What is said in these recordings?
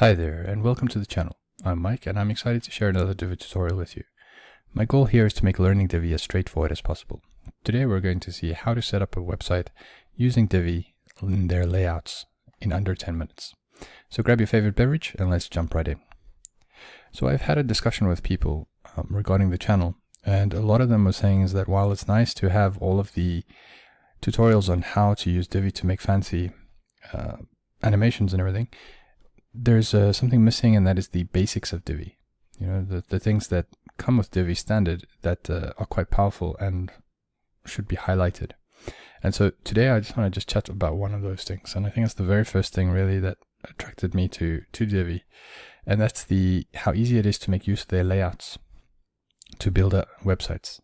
Hi there, and welcome to the channel. I'm Mike, and I'm excited to share another Divi tutorial with you. My goal here is to make learning Divi as straightforward as possible. Today we're going to see how to set up a website using Divi in their layouts in under 10 minutes. So grab your favorite beverage and let's jump right in. So I've had a discussion with people regarding the channel, and a lot of them were saying is that while it's nice to have all of the tutorials on how to use Divi to make fancy animations and everything, there's something missing, and that is the basics of Divi. You know, the things that come with Divi standard that are quite powerful and should be highlighted. And so today I just want to chat about one of those things, and I think it's the very first thing really that attracted me to Divi, and that's how easy it is to make use of their layouts to build websites.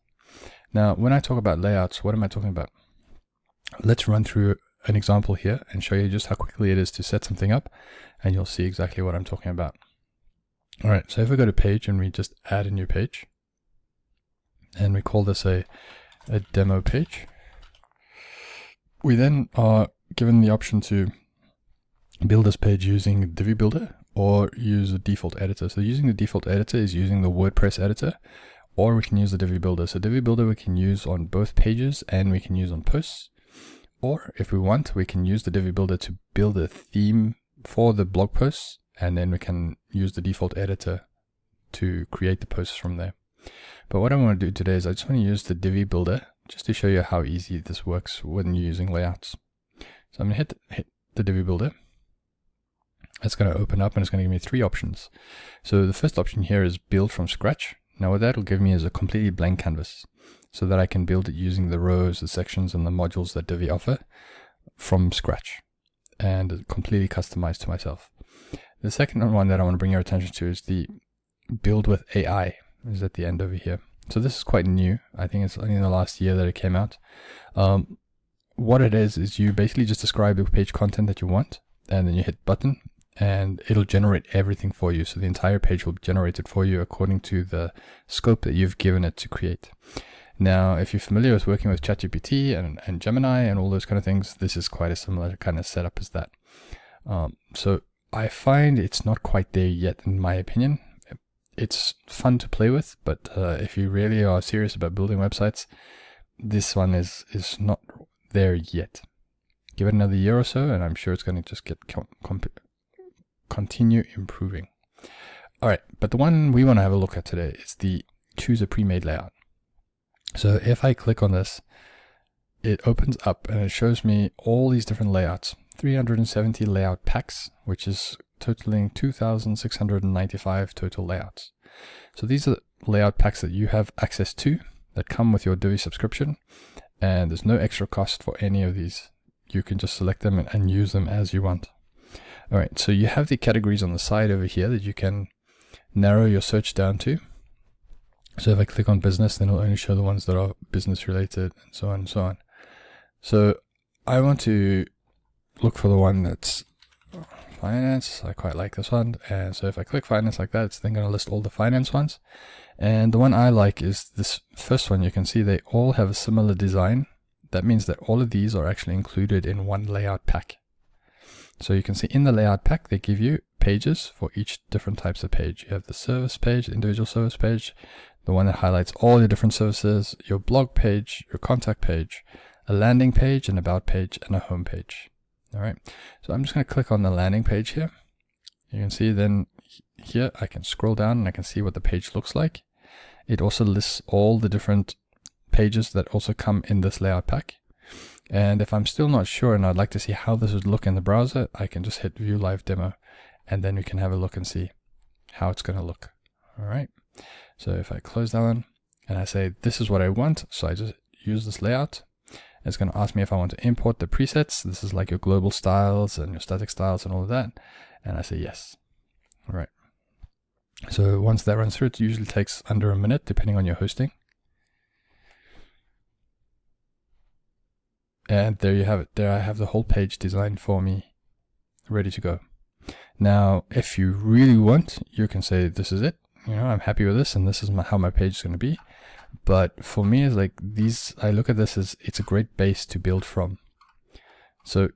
Now, when I talk about layouts, what am I talking about? Let's run through an example here and show you just how quickly it is to set something up, and you'll see exactly what I'm talking about. All right, so if we go to page and we just add a new page, and we call this a demo page, we then are given the option to build this page using Divi Builder or use the default editor. So using the default editor is using the WordPress editor, or we can use the Divi Builder. So Divi Builder we can use on both pages and we can use on posts. Or if we want, we can use the Divi Builder to build a theme for the blog posts, and then we can use the default editor to create the posts from there. But what I want to do today is I just want to use the Divi Builder just to show you how easy this works when you're using layouts. So I'm going to hit the Divi Builder. It's going to open up and it's going to give me three options. So the first option here is build from scratch. Now what that will give me is a completely blank canvas, so that I can build it using the rows, the sections, and the modules that Divi offer from scratch, and completely customized to myself. The second one that I want to bring your attention to is the build with AI, is at the end over here. So this is quite new. I think it's only in the last year that it came out. What it is you basically just describe the page content that you want, and then you hit button, and it'll generate everything for you. So the entire page will be generated for you according to the scope that you've given it to create. Now, if you're familiar with working with ChatGPT and Gemini and all those kind of things, this is quite a similar kind of setup as that. So I find it's not quite there yet, in my opinion. It's fun to play with, but if you really are serious about building websites, this one is not there yet. Give it another year or so, and I'm sure it's going to just get continue improving. All right, but the one we want to have a look at today is the choose a pre-made layout. So if I click on this, it opens up and it shows me all these different layouts, 370 layout packs, which is totaling 2,695 total layouts. So these are layout packs that you have access to that come with your Divi subscription, and there's no extra cost for any of these. You can just select them and use them as you want. All right, so you have the categories on the side over here that you can narrow your search down to. So if I click on business, then it'll only show the ones that are business related, and so on and so on. So I want to look for the one that's finance. I quite like this one. And so if I click finance like that, it's then going to list all the finance ones. And the one I like is this first one. You can see they all have a similar design. That means that all of these are actually included in one layout pack. So you can see in the layout pack, they give you pages for each different types of page. You have the service page, individual service page, the one that highlights all your different services, your blog page, your contact page, a landing page, an about page, and a home page. All right. So I'm just going to click on the landing page here. You can see then here I can scroll down and I can see what the page looks like. It also lists all the different pages that also come in this layout pack. And if I'm still not sure and I'd like to see how this would look in the browser, I can just hit View Live Demo, and then we can have a look and see how it's going to look. All right. So if I close that one and I say, this is what I want, so I just use this layout, it's going to ask me if I want to import the presets. This is like your global styles and your static styles and all of that. And I say yes. All right. So once that runs through, it usually takes under a minute, depending on your hosting. And there you have it. There I have the whole page designed for me, ready to go. Now, if you really want, you can say, this is it. You know, I'm happy with this, and this is how my page is going to be. But for me, it's like these, I look at this as it's a great base to build from. So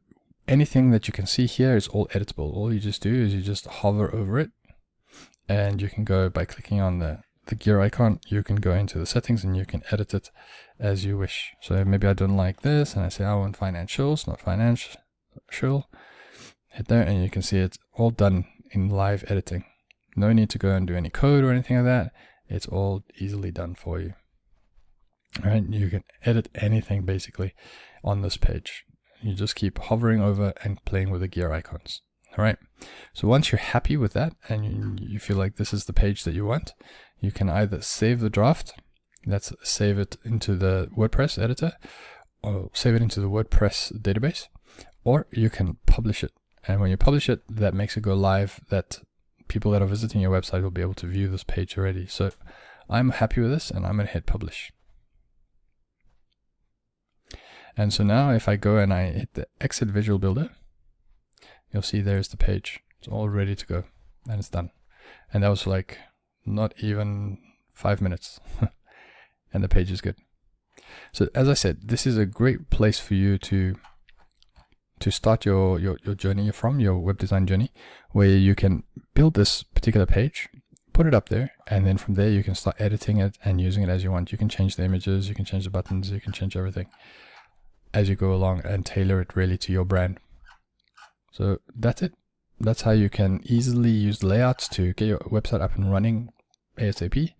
anything that you can see here is all editable. All you just do is you just hover over it, and you can go by clicking on the gear icon, you can go into the settings and you can edit it as you wish. So maybe I don't like this and I say I want financials, not financial. Hit there and you can see it's all done in live editing. No need to go and do any code or anything like that. It's all easily done for you. All right, you can edit anything basically on this page. You just keep hovering over and playing with the gear icons. All right, so once you're happy with that and you feel like this is the page that you want, you can either save the draft, let's save it into the WordPress editor, or save it into the WordPress database, or you can publish it. And when you publish it, that makes it go live, that people that are visiting your website will be able to view this page already. So I'm happy with this and I'm going to hit publish. And so now if I go and I hit the exit visual builder, you'll see there's the page. It's all ready to go and it's done. And that was like not even 5 minutes and the page is good. So as I said, this is a great place for you to start your journey from, your web design journey, where you can build this particular page, put it up there, and then from there you can start editing it and using it as you want. You can change the images, you can change the buttons, you can change everything as you go along and tailor it really to your brand. So that's it. That's how you can easily use layouts to get your website up and running ASAP.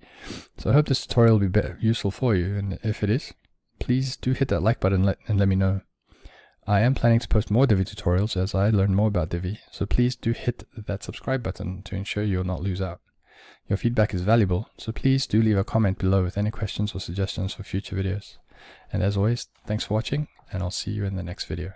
So I hope this tutorial will be useful for you, and if it is, please do hit that like button and let me know. I am planning to post more Divi tutorials as I learn more about Divi, so please do hit that subscribe button to ensure you'll not lose out. Your feedback is valuable, so please do leave a comment below with any questions or suggestions for future videos. And as always, thanks for watching, and I'll see you in the next video.